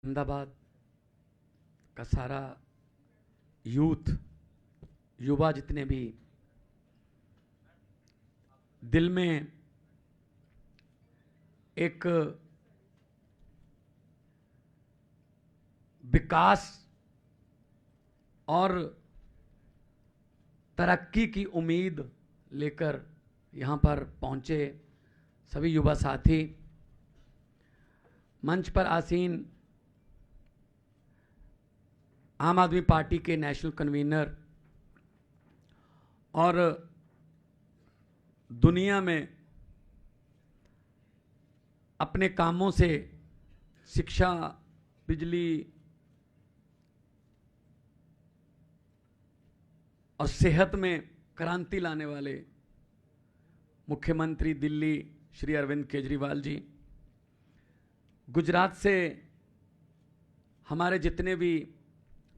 अहमदाबाद का सारा यूथ, युवा जितने भी दिल में एक विकास और तरक्की की उम्मीद लेकर यहाँ पर पहुँचे सभी युवा साथी, मंच पर आसीन आम आदमी पार्टी के नेशनल कन्वीनर और दुनिया में अपने कामों से शिक्षा, बिजली और सेहत में क्रांति लाने वाले मुख्यमंत्री दिल्ली श्री अरविंद केजरीवाल जी, गुजरात से हमारे जितने भी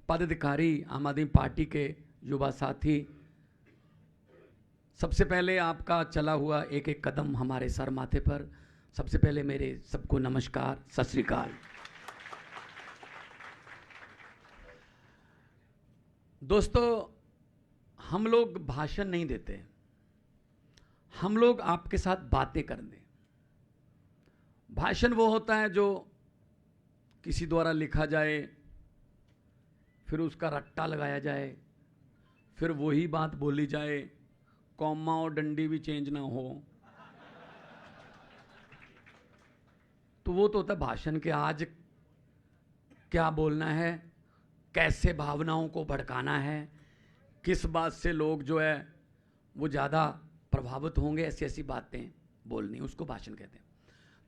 पदाधिकारी, आम आदमी पार्टी के युवा साथी, सबसे पहले आपका चला हुआ एक एक कदम हमारे सर माथे पर, सबसे पहले मेरे सबको नमस्कार, सत श्री अकाल। दोस्तों, हम लोग भाषण नहीं देते, हम लोग आपके साथ बातें कर दें। भाषण वो होता है जो किसी द्वारा लिखा जाए, फिर उसका रट्टा लगाया जाए, फिर वही बात बोली जाए, कॉमा और डंडी भी चेंज ना हो, तो वो तो होता है भाषण के आज क्या बोलना है, कैसे भावनाओं को भड़काना है, किस बात से लोग जो है वो ज़्यादा प्रभावित होंगे, ऐसी ऐसी बातें बोलनी, उसको भाषण कहते हैं।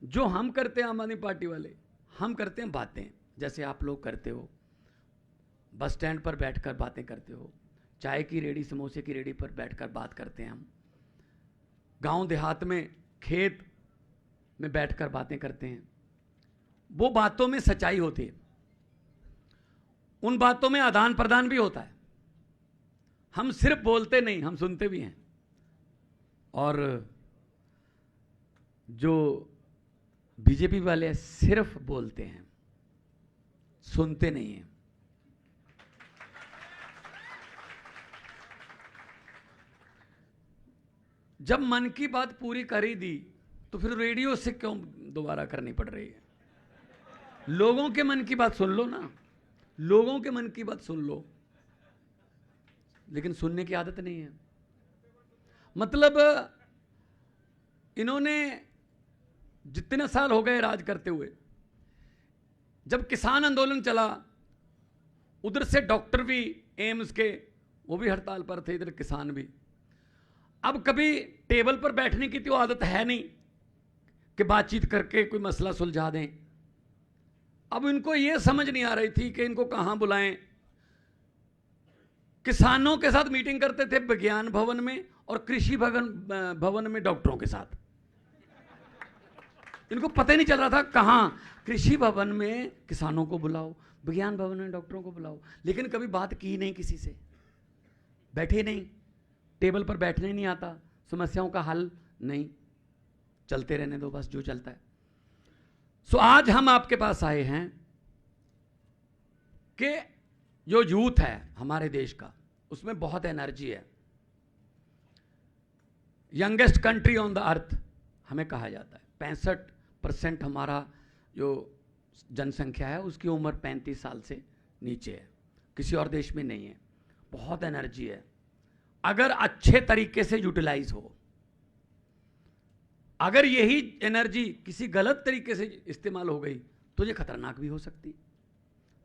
जो हम करते हैं आम आदमी पार्टी वाले, हम करते हैं बातें, जैसे आप लोग करते हो, बस स्टैंड पर बैठकर बातें करते हो, चाय की रेडी, समोसे की रेडी पर बैठकर बात करते हैं हम, गांव देहात में खेत में बैठकर बातें करते हैं। वो बातों में सच्चाई होती है, उन बातों में आदान प्रदान भी होता है। हम सिर्फ बोलते नहीं, हम सुनते भी हैं। और जो बीजेपी वाले सिर्फ बोलते हैं, सुनते नहीं हैं। जब मन की बात पूरी कर ही दी तो फिर रेडियो से क्यों दोबारा करनी पड़ रही है? लोगों के मन की बात सुन लो ना, लोगों के मन की बात सुन लो, लेकिन सुनने की आदत नहीं है। मतलब इन्होंने जितने साल हो गए राज करते हुए, जब किसान आंदोलन चला, उधर से डॉक्टर भी एम्स के वो भी हड़ताल पर थे, इधर किसान भी। अब कभी टेबल पर बैठने की तो आदत है नहीं कि बातचीत करके कोई मसला सुलझा दें। अब इनको ये समझ नहीं आ रही थी कि इनको कहां बुलाएं। किसानों के साथ मीटिंग करते थे विज्ञान भवन में, और कृषि भवन में डॉक्टरों के साथ। इनको पता ही नहीं चल रहा था कहां, कृषि भवन में किसानों को बुलाओ, विज्ञान भवन में डॉक्टरों को बुलाओ, लेकिन कभी बात की नहीं किसी से, बैठे नहीं, टेबल पर बैठने नहीं आता, समस्याओं का हल नहीं, चलते रहने दो बस जो चलता है। सो आज हम आपके पास आए हैं कि जो यूथ है हमारे देश का, उसमें बहुत एनर्जी है। Youngest country on the earth हमें कहा जाता है। 65% हमारा जो जनसंख्या है उसकी उम्र 35 साल से नीचे है, किसी और देश में नहीं है। बहुत एनर्जी है, अगर अच्छे तरीके से यूटिलाइज हो। अगर यही एनर्जी किसी गलत तरीके से इस्तेमाल हो गई तो ये खतरनाक भी हो सकती है।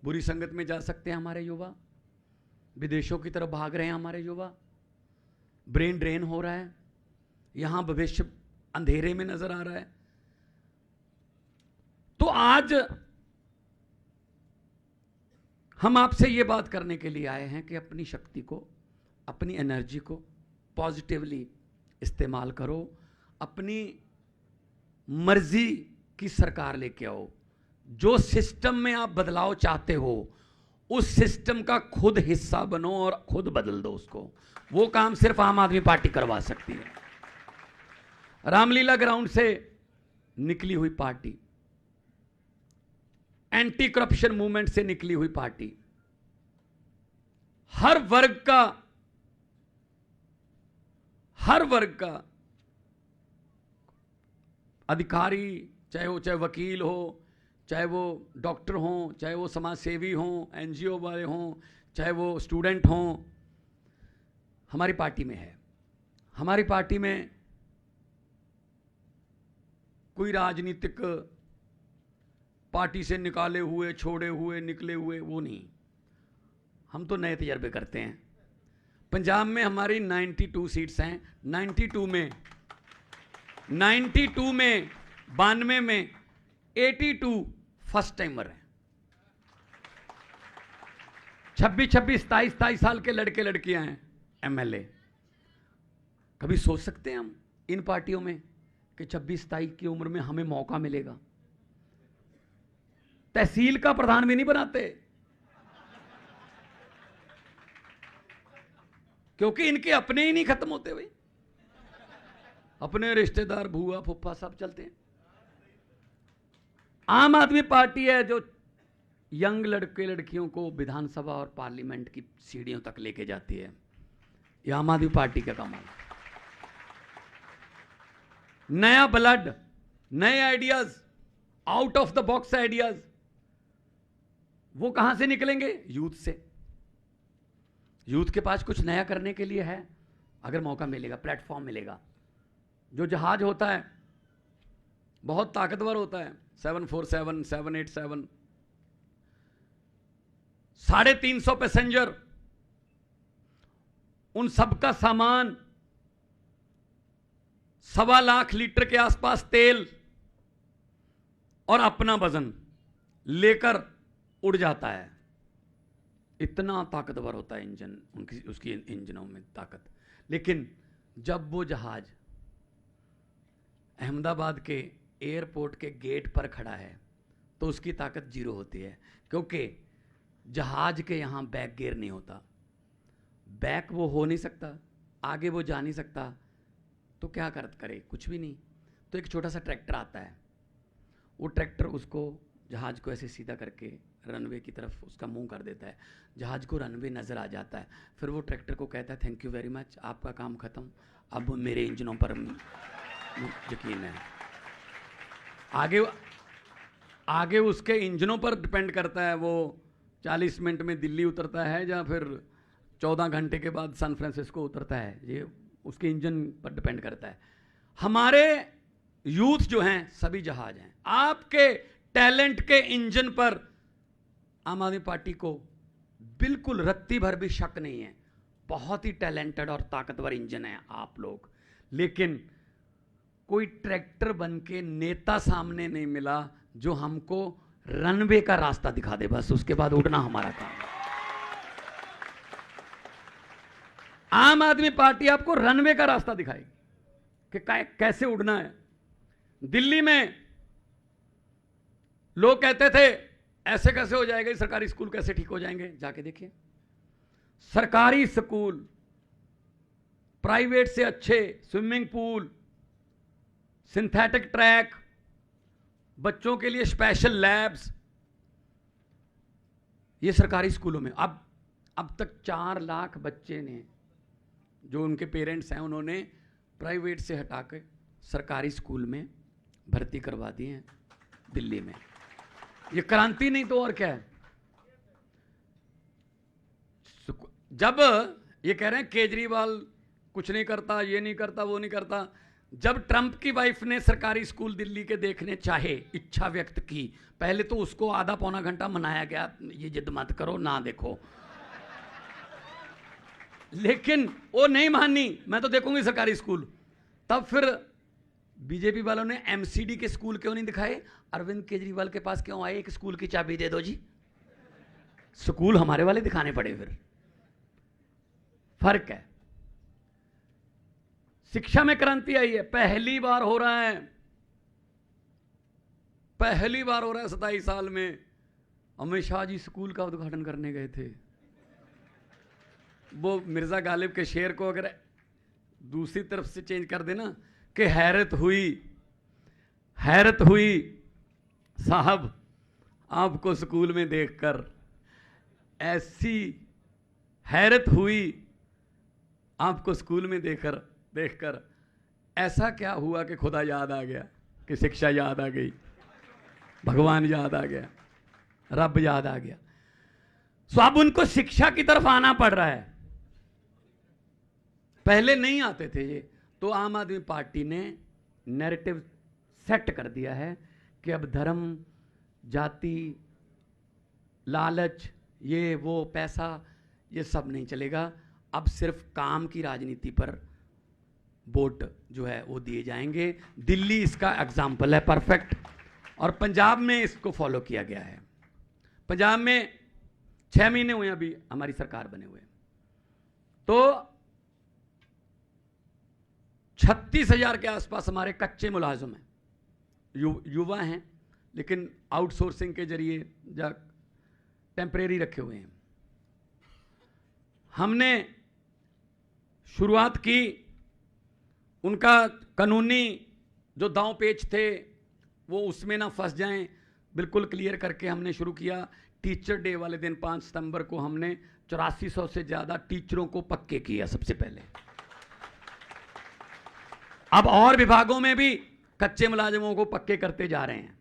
बुरी संगत में जा सकते हैं हमारे युवा, विदेशों की तरफ भाग रहे हैं हमारे युवा, ब्रेन ड्रेन हो रहा है, यहां भविष्य अंधेरे में नजर आ रहा है। तो आज हम आपसे ये बात करने के लिए आए हैं कि अपनी शक्ति को, अपनी एनर्जी को पॉजिटिवली इस्तेमाल करो, अपनी मर्जी की सरकार लेके आओ। जो सिस्टम में आप बदलाव चाहते हो उस सिस्टम का खुद हिस्सा बनो और खुद बदल दो उसको। वो काम सिर्फ आम आदमी पार्टी करवा सकती है। रामलीला ग्राउंड से निकली हुई पार्टी, एंटी करप्शन मूवमेंट से निकली हुई पार्टी, हर वर्ग का अधिकारी, चाहे वकील हो, चाहे वो डॉक्टर हों, चाहे वो समाज सेवी हों, एनजीओ वाले हों, चाहे वो स्टूडेंट हों, हमारी पार्टी में है। हमारी पार्टी में कोई राजनीतिक पार्टी से निकाले हुए, छोड़े हुए, निकले हुए वो नहीं। हम तो नए तजर्बे करते हैं। पंजाब में हमारी 92 सीट्स हैं। 92 में 92 में 82 फर्स्ट टाइमर हैं। 26 साल के लड़के लड़कियां हैं एमएलए। कभी सोच सकते हैं हम इन पार्टियों में कि 26-27 की उम्र में हमें मौका मिलेगा? तहसील का प्रधान भी नहीं बनाते, क्योंकि इनके अपने ही नहीं खत्म होते भाई। अपने रिश्तेदार, भूआ, फुफ्फा सब चलते हैं। आम आदमी पार्टी है जो यंग लड़के लड़कियों को विधानसभा और पार्लियामेंट की सीढ़ियों तक लेके जाती है। यह आम आदमी पार्टी का कमाल है। नया ब्लड, नए ideas, out of the box ideas, वो कहां से निकलेंगे? यूथ से। यूथ के पास कुछ नया करने के लिए है, अगर मौका मिलेगा, प्लेटफॉर्म मिलेगा। जो जहाज होता है बहुत ताकतवर होता है, 747, 787, 350 पैसेंजर, उन सबका सामान, 1.25 लाख लीटर के आसपास तेल और अपना वजन लेकर उड़ जाता है। इतना ताकतवर होता है इंजन, उसकी इंजनों में ताकत। लेकिन जब वो जहाज अहमदाबाद के एयरपोर्ट के गेट पर खड़ा है तो उसकी ताकत 0 होती है, क्योंकि जहाज के यहां बैक गियर नहीं होता। बैक वो हो नहीं सकता, आगे वो जा नहीं सकता, तो क्या करे? कुछ भी नहीं। तो एक छोटा सा ट्रैक्टर आता है, वो ट्रैक्टर उसको, जहाज को ऐसे सीधा करके रनवे की तरफ उसका मुंह कर देता है। जहाज को रनवे नज़र आ जाता है। फिर वो ट्रैक्टर को कहता है, थैंक यू वेरी मच, आपका काम ख़त्म, अब मेरे इंजनों पर यकीन है। आगे उसके इंजनों पर डिपेंड करता है, वो 40 मिनट में दिल्ली उतरता है या फिर 14 घंटे के बाद सैन फ्रांसिस्को उतरता है। ये उसके इंजन पर डिपेंड करता है। हमारे यूथ जो हैं सभी जहाज हैं। आपके टैलेंट के इंजन पर आम आदमी पार्टी को बिल्कुल रत्ती भर भी शक नहीं है। बहुत ही टैलेंटेड और ताकतवर इंजन है आप लोग। लेकिन कोई ट्रैक्टर बन के नेता सामने नहीं मिला जो हमको रनवे का रास्ता दिखा दे, बस उसके बाद उड़ना हमारा काम है। आम आदमी पार्टी आपको रनवे का रास्ता दिखाएगी कि कैसे उड़ना है। दिल्ली में लोग कहते थे ऐसे कैसे हो जाएगा, सरकारी स्कूल कैसे ठीक हो जाएंगे? जाके देखिए, सरकारी स्कूल, प्राइवेट से अच्छे स्विमिंग पूल, सिंथेटिक ट्रैक, बच्चों के लिए स्पेशल लैब्स, ये सरकारी स्कूलों में। अब तक 4 लाख बच्चे ने, जो उनके पेरेंट्स हैं, उन्होंने प्राइवेट से हटा के सरकारी स्कूल में भर्ती करवा दिए हैं दिल्ली में। ये क्रांति नहीं तो और क्या है? जब ये कह रहे हैं केजरीवाल कुछ नहीं करता, ये नहीं करता, वो नहीं करता, जब ट्रंप की वाइफ ने सरकारी स्कूल दिल्ली के देखने चाहे, इच्छा व्यक्त की, पहले तो उसको आधा पौना घंटा मनाया गया, ये जिद मत करो, ना देखो। लेकिन वो नहीं मानी, मैं तो देखूंगी सरकारी स्कूल। तब फिर बीजेपी वालों ने एमसीडी के स्कूल क्यों नहीं दिखाए? अरविंद केजरीवाल के पास क्यों आए, एक स्कूल की चाबी दे दो जी, स्कूल हमारे वाले दिखाने पड़े। फिर फर्क है। शिक्षा में क्रांति आई है, पहली बार हो रहा है, पहली बार हो रहा है 27 साल में। अमित शाह जी स्कूल का उद्घाटन करने गए थे। वो मिर्जा गालिब के शेर को अगर दूसरी तरफ से चेंज कर देना कि हैरत हुई साहब, आपको स्कूल में देखकर ऐसी हैरत हुई, आपको स्कूल में देखकर ऐसा क्या हुआ कि खुदा याद आ गया, कि शिक्षा याद आ गई, भगवान याद आ गया, रब याद आ गया। सो अब उनको शिक्षा की तरफ आना पड़ रहा है, पहले नहीं आते थे ये। तो आम आदमी पार्टी ने नैरेटिव सेट कर दिया है कि अब धर्म, जाति, लालच, ये वो, पैसा, ये सब नहीं चलेगा। अब सिर्फ काम की राजनीति पर वोट जो है वो दिए जाएंगे। दिल्ली इसका एग्जाम्पल है परफेक्ट, और पंजाब में इसको फॉलो किया गया है। पंजाब में 6 महीने हुए अभी हमारी सरकार बने हुए, तो 36,000 के आसपास हमारे कच्चे मुलाजिम हैं, युवा हैं, लेकिन आउटसोर्सिंग के जरिए या टेम्परेरी रखे हुए हैं। हमने शुरुआत की, उनका कानूनी जो दांव पेच थे वो उसमें ना फंस जाएं, बिल्कुल क्लियर करके हमने शुरू किया। टीचर डे वाले दिन 5 सितंबर को हमने 8400 से ज़्यादा टीचरों को पक्के किया सबसे पहले। अब और विभागों में भी कच्चे मुलाजिमों को पक्के करते जा रहे हैं।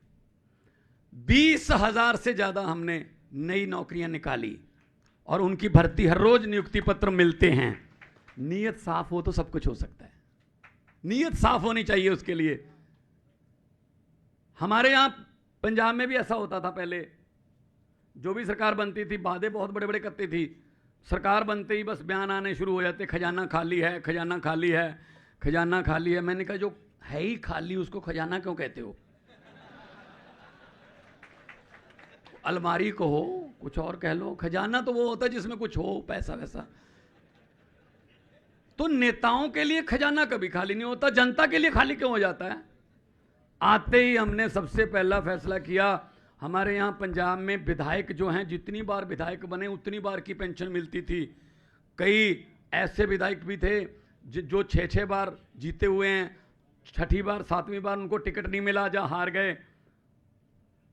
20,000 से ज़्यादा हमने नई नौकरियां निकाली, और उनकी भर्ती हर रोज नियुक्ति पत्र मिलते हैं। नीयत साफ हो तो सब कुछ हो सकता है, नीयत साफ होनी चाहिए उसके लिए। हमारे यहां पंजाब में भी ऐसा होता था पहले, जो भी सरकार बनती थी वादे बहुत बड़े बड़े करती थी, सरकार बनते ही बस बयान आने शुरू हो जाते, खजाना खाली है, खजाना खाली है, खजाना खाली है। मैंने कहा जो है ही खाली उसको खजाना क्यों कहते हो? अलमारी को हो, कुछ और कह लो, खजाना तो वो होता है जिसमें कुछ हो, पैसा वैसा। तो नेताओं के लिए खजाना कभी खाली नहीं होता, जनता के लिए खाली क्यों हो जाता है? आते ही हमने सबसे पहला फैसला किया, हमारे यहां पंजाब में विधायक जो हैं, जितनी बार विधायक बने उतनी बार की पेंशन मिलती थी। कई ऐसे विधायक भी थे जो 6-6 बार जीते हुए हैं, 6ठी बार 7वीं बार उनको टिकट नहीं मिला, जहां हार गए।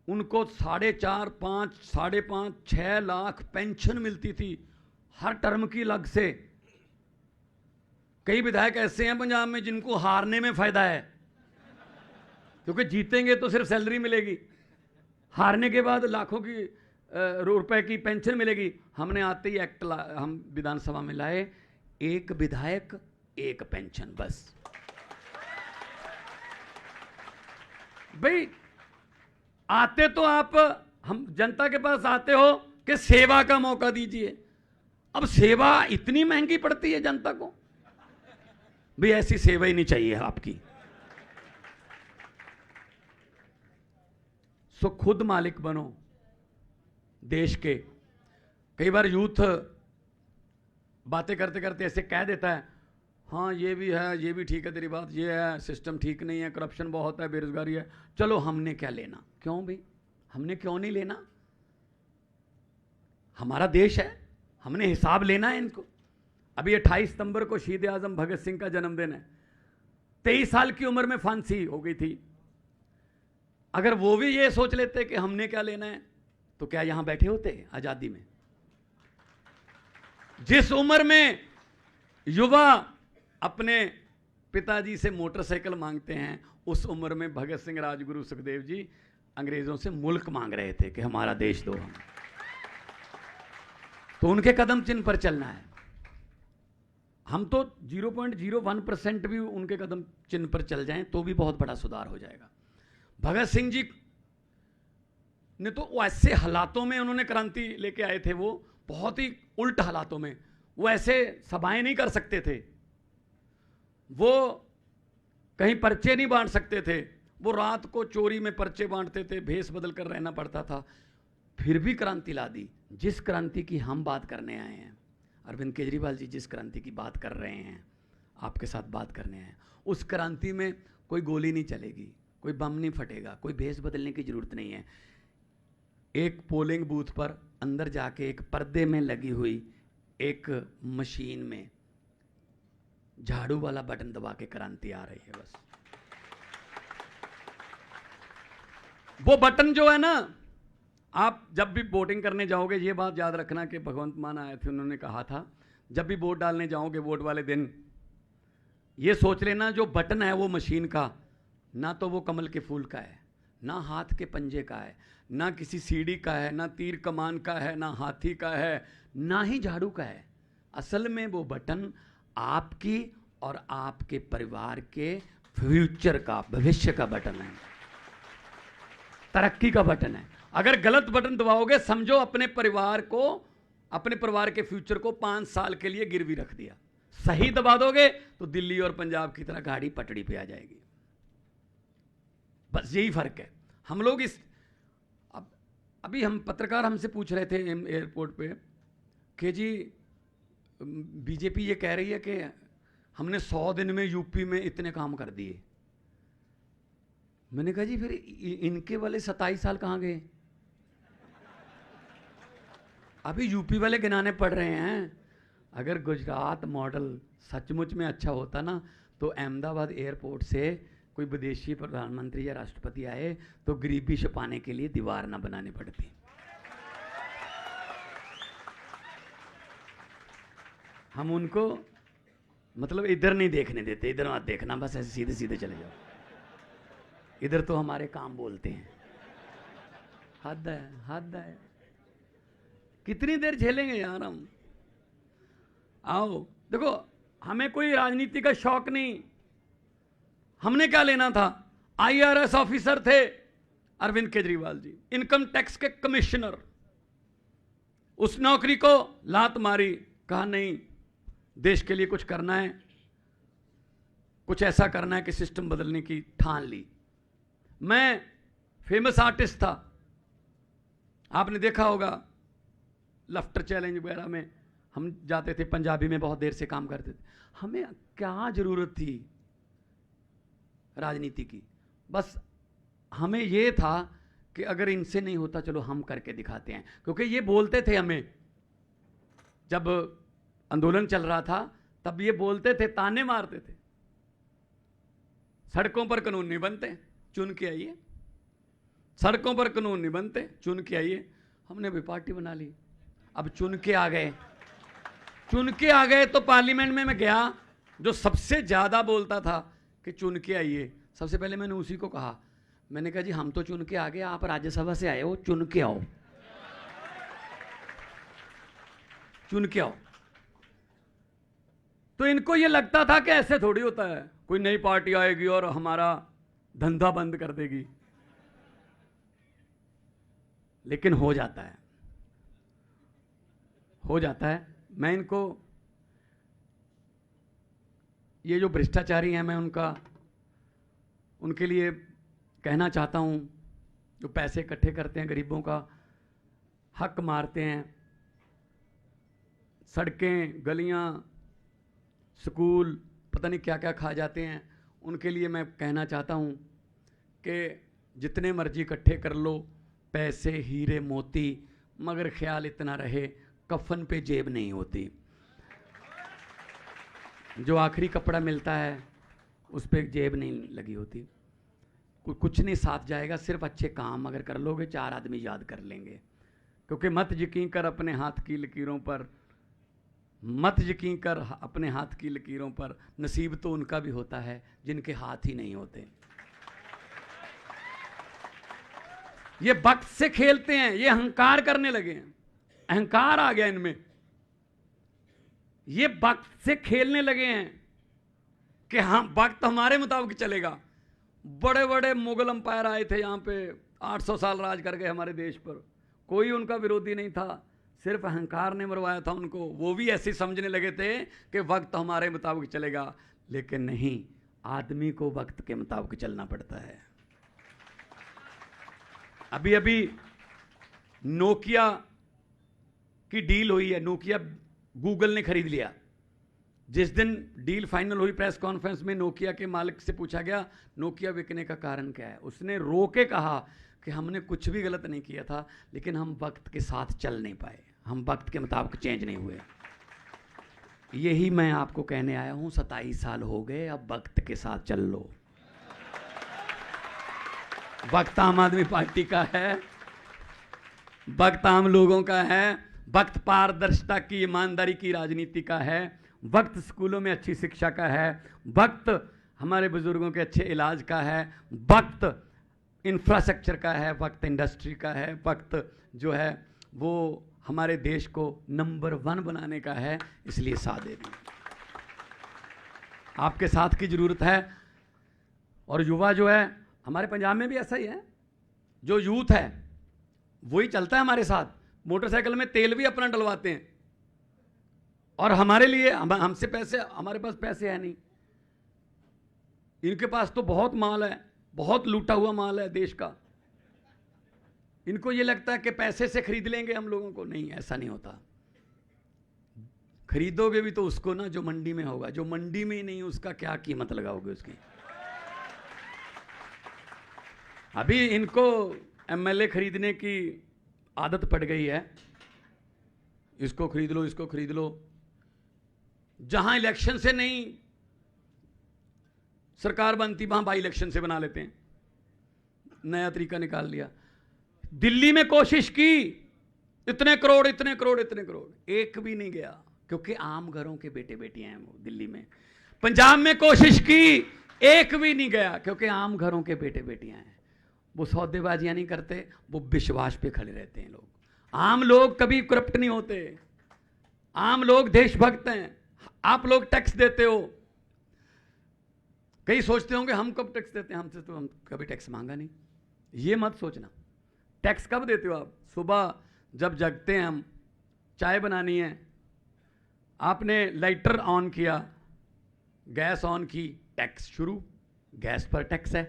उनको 4.5, 5, 5.5, 6 लाख पेंशन मिलती थी हर टर्म की अलग से। कई विधायक ऐसे हैं पंजाब में जिनको हारने में फायदा है, क्योंकि जीतेंगे तो सिर्फ सैलरी मिलेगी, हारने के बाद लाखों की रुपए की पेंशन मिलेगी। हमने आते ही एक्ट हम विधानसभा में लाए, 1 विधायक 1 पेंशन। बस भाई, आते तो आप हम जनता के पास आते हो कि सेवा का मौका दीजिए। अब सेवा इतनी महंगी पड़ती है जनता को, भाई ऐसी सेवा ही नहीं चाहिए आपकी। सो खुद मालिक बनो देश के। कई बार यूथ बातें करते करते ऐसे कह देता है, हाँ ये भी है, ये भी ठीक है तेरी बात, ये है, सिस्टम ठीक नहीं है, करप्शन बहुत है, बेरोजगारी है, चलो हमने क्या लेना। क्यों भाई, हमने क्यों नहीं लेना? हमारा देश है, हमने हिसाब लेना है इनको। अभी 28 सितंबर को शहीद आजम भगत सिंह का जन्मदिन है। 23 साल की उम्र में फांसी हो गई थी। अगर वो भी ये सोच लेते कि हमने क्या लेना है, तो क्या यहां बैठे होते आजादी में? जिस उम्र में युवा अपने पिताजी से मोटरसाइकिल मांगते हैं, उस उम्र में भगत सिंह, राजगुरु, सुखदेव जी अंग्रेजों से मुल्क मांग रहे थे कि हमारा देश दो हम। तो उनके कदम चिन्ह पर चलना है। हम तो 0.01% भी उनके कदम चिन्ह पर चल जाएं तो भी बहुत बड़ा सुधार हो जाएगा। भगत सिंह जी ने तो ऐसे हालातों में उन्होंने क्रांति लेके आए थे, वो बहुत ही उल्ट हालातों में, वो ऐसे सभाएं नहीं कर सकते थे, वो कहीं पर्चे नहीं बांट सकते थे, वो रात को चोरी में पर्चे बांटते थे, भेष बदल कर रहना पड़ता था, फिर भी क्रांति ला दी। जिस क्रांति की हम बात करने आए हैं, अरविंद केजरीवाल जी जिस क्रांति की बात कर रहे हैं, आपके साथ बात करने आए हैं, उस क्रांति में कोई गोली नहीं चलेगी, कोई बम नहीं फटेगा, कोई भेष बदलने की जरूरत नहीं है। एक पोलिंग बूथ पर अंदर जाके एक पर्दे में लगी हुई एक मशीन में झाड़ू वाला बटन दबा के क्रांति आ रही है। बस वो बटन जो है ना, आप जब भी वोटिंग करने जाओगे ये बात याद रखना कि भगवंत मान आए थे, उन्होंने कहा था जब भी वोट डालने जाओगे वोट वाले दिन ये सोच लेना जो बटन है वो मशीन का ना तो वो कमल के फूल का है, ना हाथ के पंजे का है, ना किसी सीढ़ी का है, ना तीर कमान का है, ना हाथी का है, ना ही झाड़ू का है। असल में वो बटन आपकी और आपके परिवार के फ्यूचर का, भविष्य का बटन है, तरक्की का बटन है। अगर गलत बटन दबाओगे समझो अपने परिवार को, अपने परिवार के फ्यूचर को 5 साल के लिए गिरवी रख दिया। सही दबा दोगे तो दिल्ली और पंजाब की तरह गाड़ी पटड़ी पे आ जाएगी। बस यही फर्क है। हम लोग इस अभी हम पत्रकार हमसे पूछ रहे थे एयरपोर्ट पे कि जी बीजेपी ये कह रही है कि हमने 100 दिन में यूपी में इतने काम कर दिए। मैंने कहा जी फिर इनके वाले 27 साल कहाँ गए? अभी यूपी वाले गिनाने पड़ रहे हैं। अगर गुजरात मॉडल सचमुच में अच्छा होता ना तो अहमदाबाद एयरपोर्ट से कोई विदेशी प्रधानमंत्री या राष्ट्रपति आए तो गरीबी छुपाने के लिए दीवार ना बनाने पड़ती। हम उनको मतलब इधर नहीं देखने देते, इधर मत देखना, बस ऐसे सीधे सीधे चले जाओ, इधर तो हमारे काम बोलते हैं। हद है, हद है। कितनी देर झेलेंगे यार हम? आओ देखो, हमें कोई राजनीति का शौक नहीं। हमने क्या लेना था? IRS ऑफिसर थे अरविंद केजरीवाल जी, इनकम टैक्स के कमिश्नर। उस नौकरी को लात मारी, कहा नहीं देश के लिए कुछ करना है, कुछ ऐसा करना है कि सिस्टम बदलने की ठान ली। मैं फेमस आर्टिस्ट था, आपने देखा होगा लफ्टर चैलेंज वगैरह में हम जाते थे, पंजाबी में बहुत देर से काम करते थे। हमें क्या जरूरत थी राजनीति की? बस हमें यह था कि अगर इनसे नहीं होता चलो हम करके दिखाते हैं। क्योंकि ये बोलते थे हमें, जब आंदोलन चल रहा था तब ये बोलते थे, ताने मारते थे, सड़कों पर कानून नहीं बनते, चुन के आइए। सड़कों पर कानून नहीं बनते, चुन के आइए। हमने भी पार्टी बना ली, अब चुन के आ गए। चुन के आ गए तो पार्लियामेंट में मैं गया, जो सबसे ज्यादा बोलता था कि चुन के आइए, सबसे पहले मैंने उसी को कहा। मैंने कहा जी हम तो चुन के आ गए, आप राज्यसभा से आए हो, चुन के आओ, चुन के आओ। तो इनको ये लगता था कि ऐसे थोड़ी होता है, कोई नई पार्टी आएगी और हमारा धंधा बंद कर देगी। लेकिन हो जाता है, हो जाता है। मैं इनको, ये जो भ्रष्टाचारी हैं, मैं उनके लिए कहना चाहता हूं, जो पैसे इकट्ठे करते हैं, गरीबों का हक मारते हैं, सड़कें, गलियां, स्कूल, पता नहीं क्या क्या खा जाते हैं, उनके लिए मैं कहना चाहता हूं कि जितने मर्जी इकट्ठे कर लो पैसे, हीरे मोती, मगर ख्याल इतना रहे कफन पे जेब नहीं होती। जो आखिरी कपड़ा मिलता है उस पर जेब नहीं लगी होती। कुछ नहीं साथ जाएगा, सिर्फ अच्छे काम अगर कर लोगे 4 आदमी याद कर लेंगे। क्योंकि मत यकीन कर अपने हाथ की लकीरों पर, मत यकीन कर अपने हाथ की लकीरों पर, नसीब तो उनका भी होता है जिनके हाथ ही नहीं होते। ये वक्त से खेलते हैं, ये अहंकार करने लगे हैं, अहंकार आ गया इनमें। ये वक्त से खेलने लगे हैं कि हम वक्त हमारे मुताबिक चलेगा। बड़े बड़े मुगल अंपायर आए थे यहाँ पे, 800 साल राज कर गए हमारे देश पर, कोई उनका विरोधी नहीं था, सिर्फ अहंकार ने मरवाया था उनको। वो भी ऐसे समझने लगे थे कि वक्त हमारे मुताबिक चलेगा, लेकिन नहीं, आदमी को वक्त के मुताबिक चलना पड़ता है। अभी अभी नोकिया की डील हुई है, नोकिया गूगल ने खरीद लिया। जिस दिन डील फाइनल हुई, प्रेस कॉन्फ्रेंस में नोकिया के मालिक से पूछा गया नोकिया बिकने का कारण क्या है। उसने रो के कहा कि हमने कुछ भी गलत नहीं किया था, लेकिन हम वक्त के साथ चल नहीं पाए, हम वक्त के मुताबिक चेंज नहीं हुए। यही मैं आपको कहने आया हूं, 27 साल हो गए, अब वक्त के साथ चल लो। वक्त आम आदमी पार्टी का है, वक्त आम लोगों का है, वक्त पारदर्शिता की, ईमानदारी की राजनीति का है, वक्त स्कूलों में अच्छी शिक्षा का है, वक्त हमारे बुजुर्गों के अच्छे इलाज का है, वक्त इंफ्रास्ट्रक्चर का है, वक्त इंडस्ट्री का है, वक्त जो है वो हमारे देश को नंबर 1 बनाने का है। इसलिए साथ दे दी, आपके साथ की जरूरत है। और युवा जो है, हमारे पंजाब में भी ऐसा ही है, जो यूथ है वही चलता है हमारे साथ। मोटरसाइकिल में तेल भी अपना डलवाते हैं, और हमारे लिए हमसे पैसे, हमारे पास पैसे है नहीं, इनके पास तो बहुत माल है, बहुत लूटा हुआ माल है देश का। इनको ये लगता है कि पैसे से खरीद लेंगे हम लोगों को। नहीं, ऐसा नहीं होता। खरीदोगे भी तो उसको ना जो मंडी में होगा, जो मंडी में ही नहीं उसका क्या कीमत लगाओगे उसकी। अभी इनको एमएलए खरीदने की आदत पड़ गई है, इसको खरीद लो, इसको खरीद लो। जहां इलेक्शन से नहीं सरकार बनती, वहां बाई इलेक्शन से बना लेते हैं। नया तरीका निकाल लिया। दिल्ली में कोशिश की, इतने करोड़, इतने करोड़, इतने करोड़, एक भी नहीं गया, क्योंकि आम घरों के बेटे बेटियां हैं वो दिल्ली में। पंजाब में कोशिश की, एक भी नहीं गया, क्योंकि आम घरों के बेटे बेटियां हैं। वो सौदेबाजियां नहीं करते, वो विश्वास पे खड़े रहते हैं लोग। आम लोग कभी करप्ट नहीं होते, आम लोग देशभक्त हैं। आप लोग टैक्स देते हो, कई सोचते होंगे हम कब टैक्स देते हैं, हमसे तो हम कभी टैक्स मांगा नहीं। ये मत सोचना। टैक्स कब देते हो आप? सुबह जब जगते हैं हम, चाय बनानी है, आपने लाइटर ऑन किया, गैस ऑन की, टैक्स शुरू। गैस पर टैक्स है,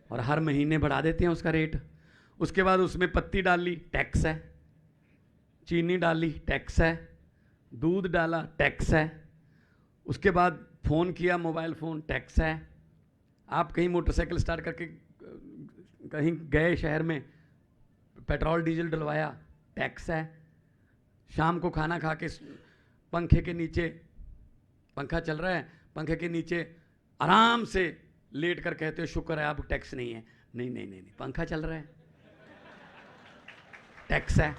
और हर महीने बढ़ा देते हैं उसका रेट। उसके बाद उसमें पत्ती डाली, टैक्स है। चीनी डाली, टैक्स है। दूध डाला, टैक्स है। उसके बाद फ़ोन किया, मोबाइल फ़ोन, टैक्स है। आप कहीं मोटरसाइकिल स्टार्ट करके कहीं गए शहर में, पेट्रोल डीजल डलवाया, टैक्स है। शाम को खाना खा के पंखे के नीचे, पंखा चल रहा है, पंखे के नीचे आराम से लेट कर कहते हो शुक्र है अब टैक्स नहीं है। नहीं नहीं नहीं, नहीं, पंखा चल रहा है, टैक्स है।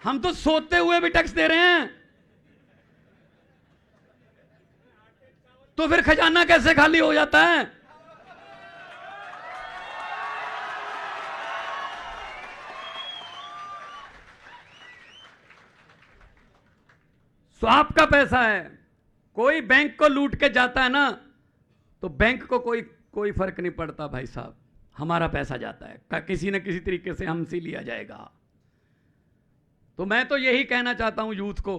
हम तो सोते हुए भी टैक्स दे रहे हैं, तो फिर खजाना कैसे खाली हो जाता है? तो आपका पैसा है, कोई बैंक को लूट के जाता है ना, तो बैंक को कोई फर्क नहीं पड़ता भाई साहब, हमारा पैसा जाता है, किसी न किसी तरीके से हमसे लिया जाएगा। तो मैं तो यही कहना चाहता हूं यूथ को,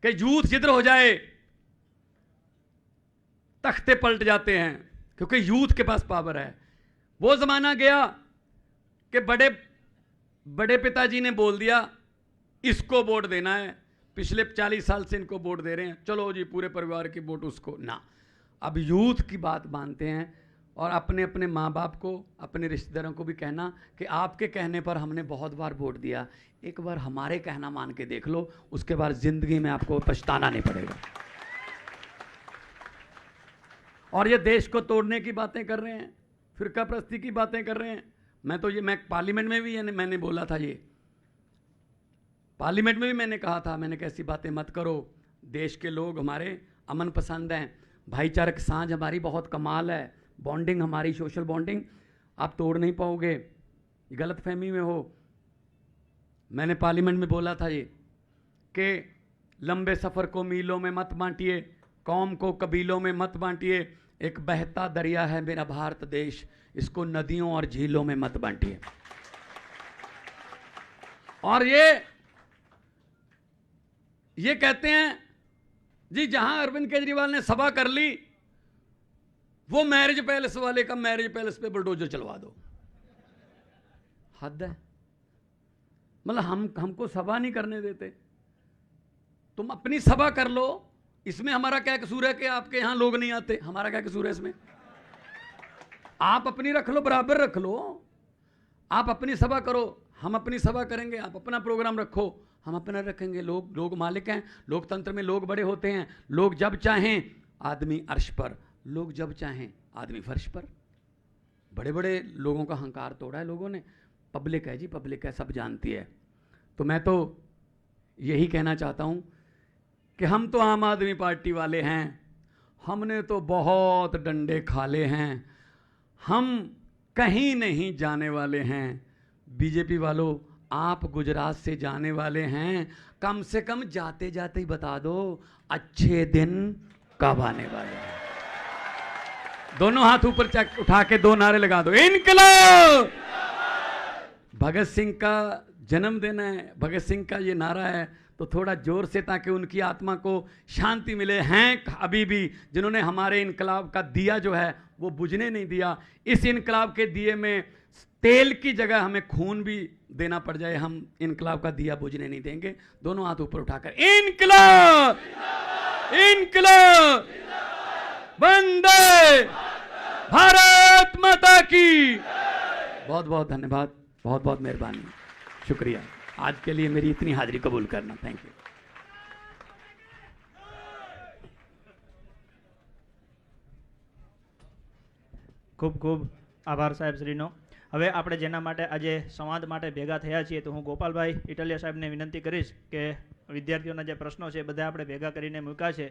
कि यूथ जिधर हो जाए तख्ते पलट जाते हैं, क्योंकि यूथ के पास पावर है। वो जमाना गया कि बड़े पिताजी ने बोल दिया इसको वोट देना है, पिछले 40 साल से इनको वोट दे रहे हैं, चलो जी पूरे परिवार की वोट उसको ना। अब यूथ की बात मानते हैं, और अपने अपने माँ बाप को, अपने रिश्तेदारों को भी कहना कि आपके कहने पर हमने बहुत बार वोट दिया, एक बार हमारे कहना मान के देख लो, उसके बाद जिंदगी में आपको पछताना नहीं पड़ेगा। और ये देश को तोड़ने की बातें कर रहे हैं, फिरका परस्ती की बातें कर रहे हैं। मैं पार्लियामेंट में भी मैंने बोला था, ये पार्लियामेंट में भी मैंने कहा था, मैंने कैसी बातें मत करो, देश के लोग हमारे अमन पसंद हैं, भाईचारक साझ हमारी बहुत कमाल है, बॉन्डिंग हमारी, सोशल बॉन्डिंग आप तोड़ नहीं पाओगे, गलत फहमी में हो। मैंने पार्लियामेंट में बोला था ये कि लंबे सफ़र को मीलों में मत बांटिए, कौम को कबीलों में मत बांटिए, एक बहता दरिया है मेरा भारत देश, इसको नदियों और झीलों में मत बांटिए। और ये कहते हैं जी जहां अरविंद केजरीवाल ने सभा कर ली, वो मैरिज पैलेस वाले का मैरिज पैलेस पे बुलडोजर चलवा दो। हद है, मतलब हमको सभा नहीं करने देते, तुम अपनी सभा कर लो, इसमें हमारा क्या कसूर है कि आपके यहां लोग नहीं आते? हमारा क्या कसूर है इसमें? आप अपनी रख लो, बराबर रख लो, आप अपनी सभा करो, हम अपनी सभा करेंगे, आप अपना प्रोग्राम रखो, हम अपना रखेंगे। लोग मालिक हैं, लोकतंत्र में लोग बड़े होते हैं। लोग जब चाहें आदमी अर्श पर, लोग जब चाहें आदमी फर्श पर। बड़े बड़े लोगों का अहंकार तोड़ा है लोगों ने, पब्लिक है जी, पब्लिक है, सब जानती है। तो मैं तो यही कहना चाहता हूँ कि हम तो आम आदमी पार्टी वाले हैं, हमने तो बहुत डंडे खाले हैं, हम कहीं नहीं जाने वाले हैं। बीजेपी वालों, आप गुजरात से जाने वाले हैं, कम से कम जाते जाते ही बता दो अच्छे दिन कब आने वाले हैं। दोनों हाथ ऊपर उठा के 2 नारे लगा दो, इनकलाब। भगत सिंह का जन्मदिन है, भगत सिंह का ये नारा है, तो थोड़ा जोर से, ताकि उनकी आत्मा को शांति मिले। हैं अभी भी जिन्होंने हमारे इनकलाब का दिया जो है वो बुझने नहीं दिया। इस इनकलाब के दिए में तेल की जगह हमें खून भी देना पड़ जाए, हम इनकलाब का दिया बुझने नहीं देंगे। दोनों हाथ ऊपर उठाकर इनकलाब, इनकलाब, वंदे भारत माता की। बहुत बहुत धन्यवाद, बहुत बहुत मेहरबानी, शुक्रिया। आज के लिए मेरी इतनी हाजिरी कबूल करना, थैंक यू। खूब खूब आभार साहेब श्रीनो। હવે આપણે જેના માટે આજે સંવાદ માટે ભેગા થયા છીએ, તો હું ગોપાલભાઈ ઇટલિયા સાહેબને વિનંતી કરીશ કે વિદ્યાર્થીઓના જે પ્રશ્નો છે બધા આપણે ભેગા કરીને મૂક્યા છે,